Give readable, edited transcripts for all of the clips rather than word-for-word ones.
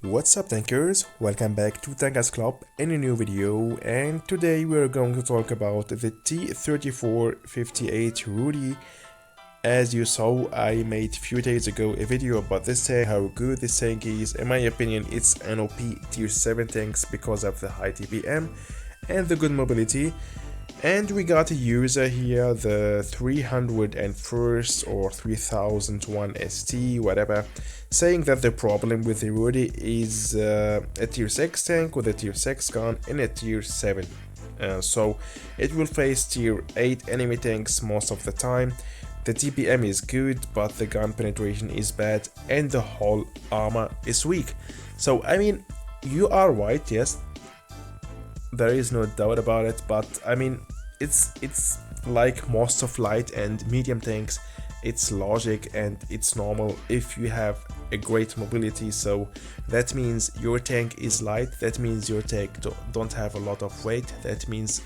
What's up tankers, welcome back to Tankers Club in a new video, and today we're going to talk about the T-3458 Rudy. As you saw, I made a few days ago a video about this tank, how good this tank is. In my opinion, it's an OP tier 7 tanks because of the high TPM and the good mobility. And we got a user here, the 301st or 3001 ST, whatever, saying that the problem with the Rudy is a tier 6 tank with a tier 6 gun and a tier 7. So it will face tier 8 enemy tanks most of the time. The TPM is good, but the gun penetration is bad and the whole armor is weak. So I mean, you are right, yes, there is no doubt about it, but I mean, it's like most of light and medium tanks. It's logic and it's normal if you have a great mobility. So that means your tank is light, that means your tank don't have a lot of weight, that means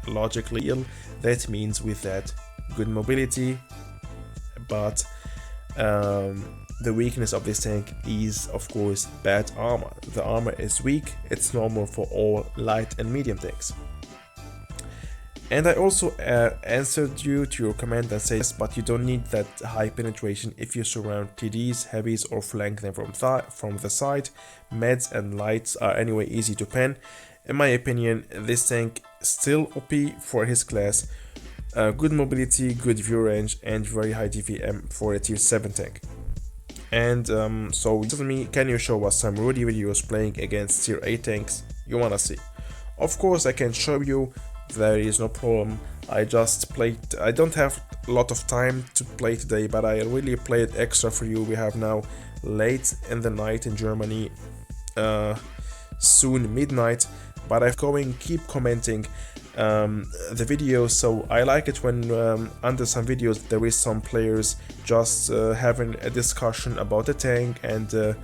logically ill, that means with that good mobility. But the weakness of this tank is of course bad armor. The armor is weak, it's normal for all light and medium tanks. And I also answered you to your comment that says, but you don't need that high penetration if you surround TDs, heavies or flank them from the side. Meds and lights are anyway easy to pen. In my opinion, this tank still OP for his class. Good mobility, good view range and very high TPM for a tier 7 tank. And so tell me, can you show us some Rudy videos playing against tier 8 tanks you wanna see? Of course I can show you, there is no problem. I just played, I don't have a lot of time to play today, but I really played extra for you. We have now late in the night in Germany, soon midnight, but I'm going keep commenting the videos. So I like it when under some videos there is some players just having a discussion about the tank and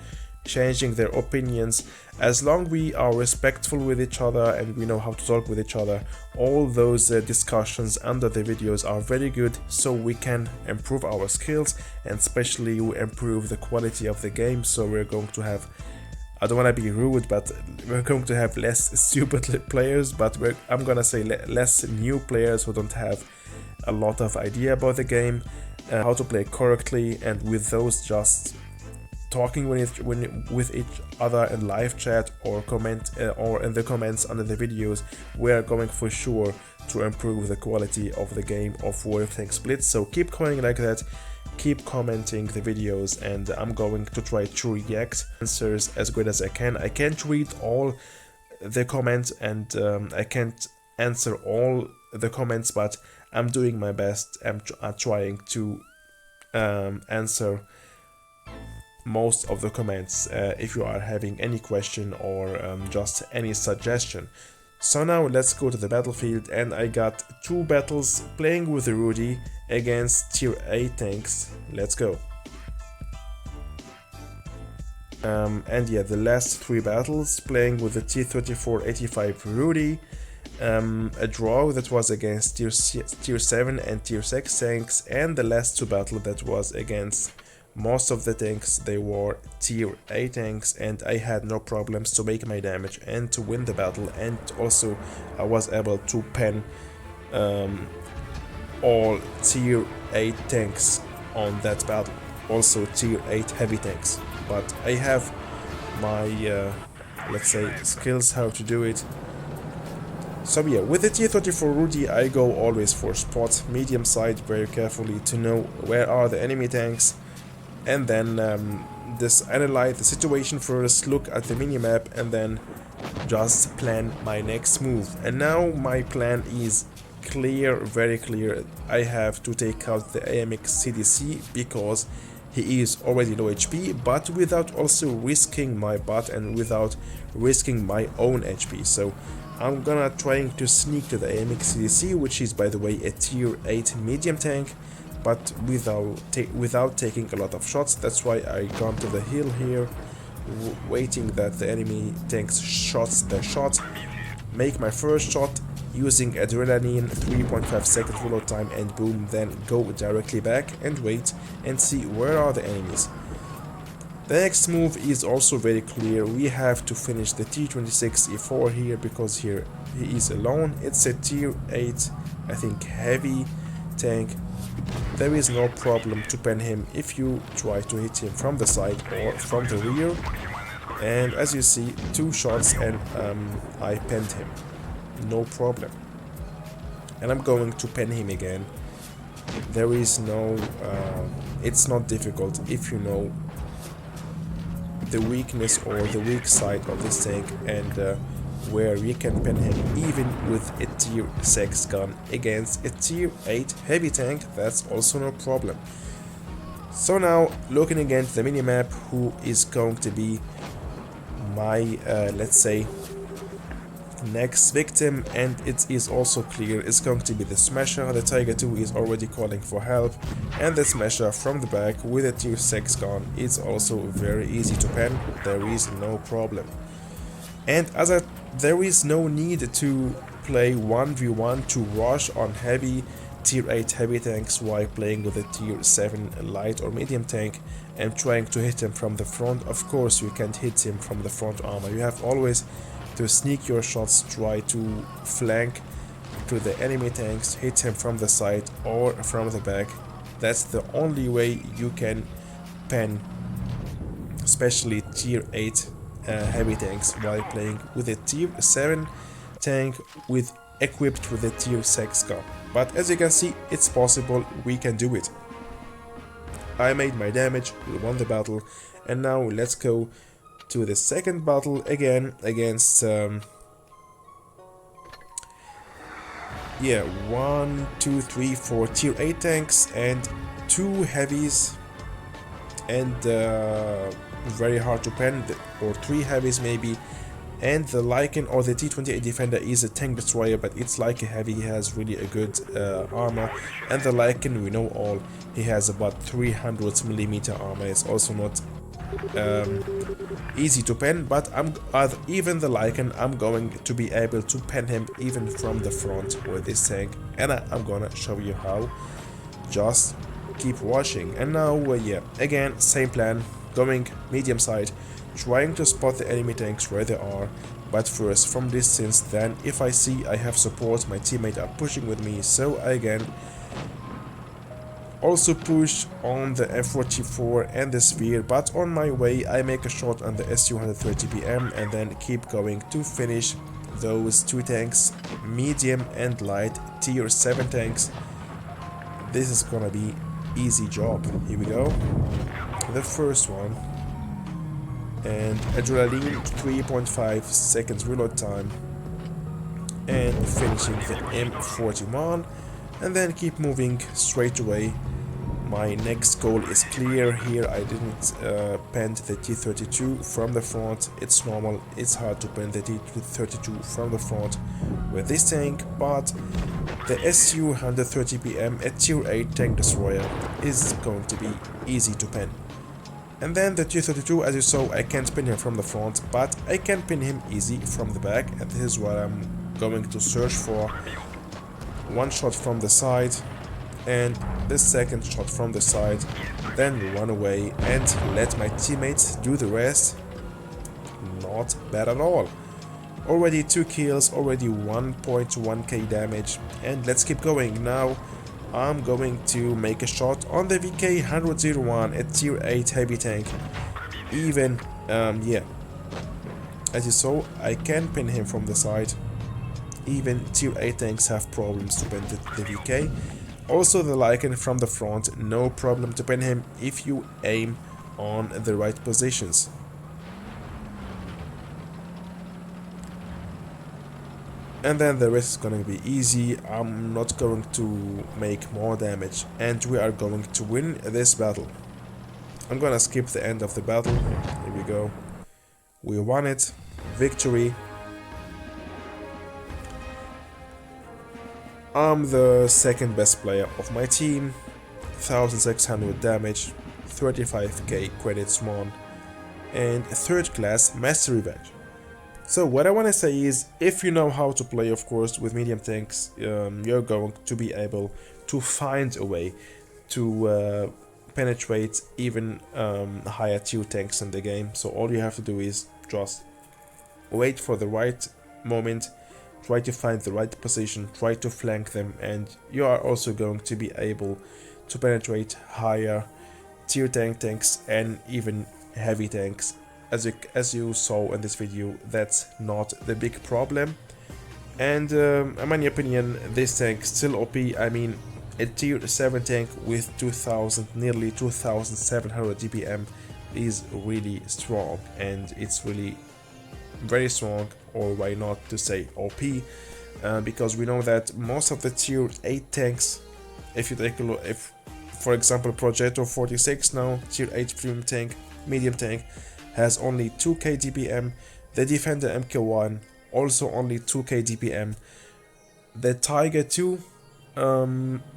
changing their opinions. As long we are respectful with each other and we know how to talk with each other, all those discussions under the videos are very good, so we can improve our skills and especially improve the quality of the game. So we're going to have, I don't want to be rude, but we're going to have less stupid players, but I'm gonna say less new players who don't have a lot of idea about the game, how to play correctly, and with those just talking with each other in live chat or comment or in the comments under the videos. We are going for sure to improve the quality of the game of Wotb Blitz. So keep going like that, keep commenting the videos, and I'm going to try to react answers as good as I can. I can't read all the comments and I can't answer all the comments, but I'm doing my best. I'm trying to answer most of the comments if you are having any question or just any suggestion. So now let's go to the battlefield, and I got 2 battles playing with the Rudy against tier 8 tanks. Let's go. And yeah, the last 3 battles playing with the T-3485 Rudy, a draw that was against tier 7 and tier 6 tanks, and the last 2 battles that was against most of the tanks. They were tier 8 tanks, and I had no problems to make my damage and to win the battle, and also I was able to pen all tier 8 tanks on that battle, also tier 8 heavy tanks. But I have my let's say skills how to do it. So yeah, with the T-34 Rudy I go always for spot, medium side very carefully to know where are the enemy tanks, and then just analyze the situation first, look at the minimap, and then just plan my next move. And now my plan is clear, very clear. I have to take out the AMX CDC because he is already low HP, but without also risking my butt and without risking my own HP. So I'm gonna trying to sneak to the AMX CDC, which is by the way a tier 8 medium tank, but without taking a lot of shots. That's why I gone to the hill here, waiting that the enemy tanks shots their shot, make my first shot using adrenaline, 3.5 second reload time, and boom, then go directly back and wait and see where are the enemies. The next move is also very clear. We have to finish the T26E4 here because here he is alone. It's a tier 8, I think, heavy tank. There is no problem to pen him if you try to hit him from the side or from the rear. And as you see, 2 shots and I penned him. No problem. And I'm going to pen him again. There is no... it's not difficult if you know the weakness or the weak side of this tank and where you can pen him even with a tier 6 gun against a tier 8 heavy tank. That's also no problem. So now looking again at the minimap, who is going to be my let's say next victim, and it is also clear it's going to be the Smasher. The Tiger 2 is already calling for help, and the Smasher from the back with a tier 6 gun is also very easy to pen. There is no problem. And there is no need to play 1v1 to rush on heavy tier 8 heavy tanks while playing with a tier 7 light or medium tank and trying to hit him from the front. Of course you can't hit him from the front armor. You have always to sneak your shots, try to flank to the enemy tanks, hit him from the side or from the back. That's the only way you can pen especially tier 8 heavy tanks while playing with a tier 7 tank equipped with a tier 6 gun. But as you can see, it's possible, we can do it. I made my damage, we won the battle, and now let's go to the second battle again against 1, 2, 3, 4 tier 8 tanks and 2 heavies, and very hard to pen, or 3 heavies maybe. And the Lycan or the T28 Defender is a tank destroyer, but it's like a heavy. He has really a good armor, and the Lycan, we know all, he has about 300mm armor. It's also not easy to pen, but even the Lycan, I'm going to be able to pen him even from the front with this tank, and I'm gonna show you how. Just keep watching. And now again, same plan, going medium side, trying to spot the enemy tanks where they are, but first from distance. Then if I see I have support, my teammate are pushing with me, so I again also push on the F44 and the Sphere, but on my way I make a shot on the SU-130PM and then keep going to finish those 2 tanks, medium and light tier 7 tanks. This is gonna be easy job. Here we go. The first one, and adrenaline 3.5 seconds reload time, and finishing the M41, and then keep moving straight away. My next goal is clear. Here I didn't pen the T32 from the front. It's normal, it's hard to pen the T32 from the front with this tank, but the SU-130PM, a tier 8 tank destroyer, is going to be easy to pen. And then the T32, as you saw, I can't pin him from the front, but I can pin him easy from the back, and this is what I'm going to search for. 1 shot from the side, and the second shot from the side, then run away and let my teammates do the rest. Not bad at all. Already 2 kills, already 1.1k damage, and let's keep going. Now I'm going to make a shot on the VK101, a tier 8 heavy tank. Even, as you saw, I can pin him from the side. Even tier 8 tanks have problems to pin the VK. Also the Lycan from the front, no problem to pin him if you aim on the right positions. And then the rest is gonna be easy. I'm not going to make more damage, and we are going to win this battle. I'm gonna skip the end of the battle. Here we go. We won it. Victory. I'm the second best player of my team. 1600 damage, 35k credits won, and 3rd class mastery badge. So what I want to say is, if you know how to play, of course, with medium tanks, you're going to be able to find a way to penetrate even higher tier tanks in the game. So all you have to do is just wait for the right moment, try to find the right position, try to flank them, and you are also going to be able to penetrate higher tier tanks and even heavy tanks. As you saw in this video, that's not the big problem. And in my opinion, this tank still OP. I mean, a tier 7 tank with 2000, nearly 2700 DPM is really strong, and it's really very strong, or why not to say OP, because we know that most of the tier 8 tanks, if you take a look, if for example Progetto 46 now, tier 8 premium tank, medium tank, has only 2k DPM, the Defender MK1 also only 2k DPM, the Tiger 2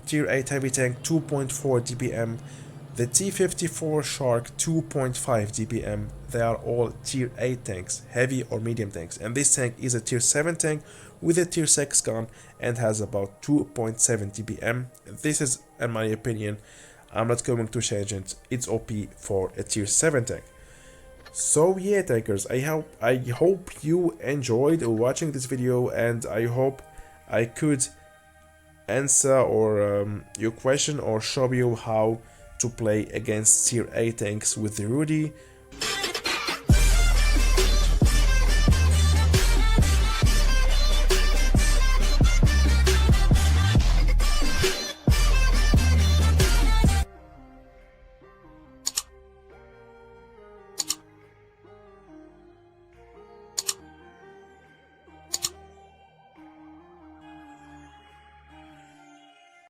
tier 8 heavy tank 2.4 DPM, the T-54 Shark 2.5 DPM. They are all tier 8 tanks, heavy or medium tanks, and this tank is a tier 7 tank with a tier 6 gun and has about 2.7 DPM. This is, in my opinion, I'm not going to change it, it's OP for a tier 7 tank. So yeah, tankers, I hope you enjoyed watching this video, and I hope I could answer or your question or show you how to play against tier 8 tanks with the Rudy.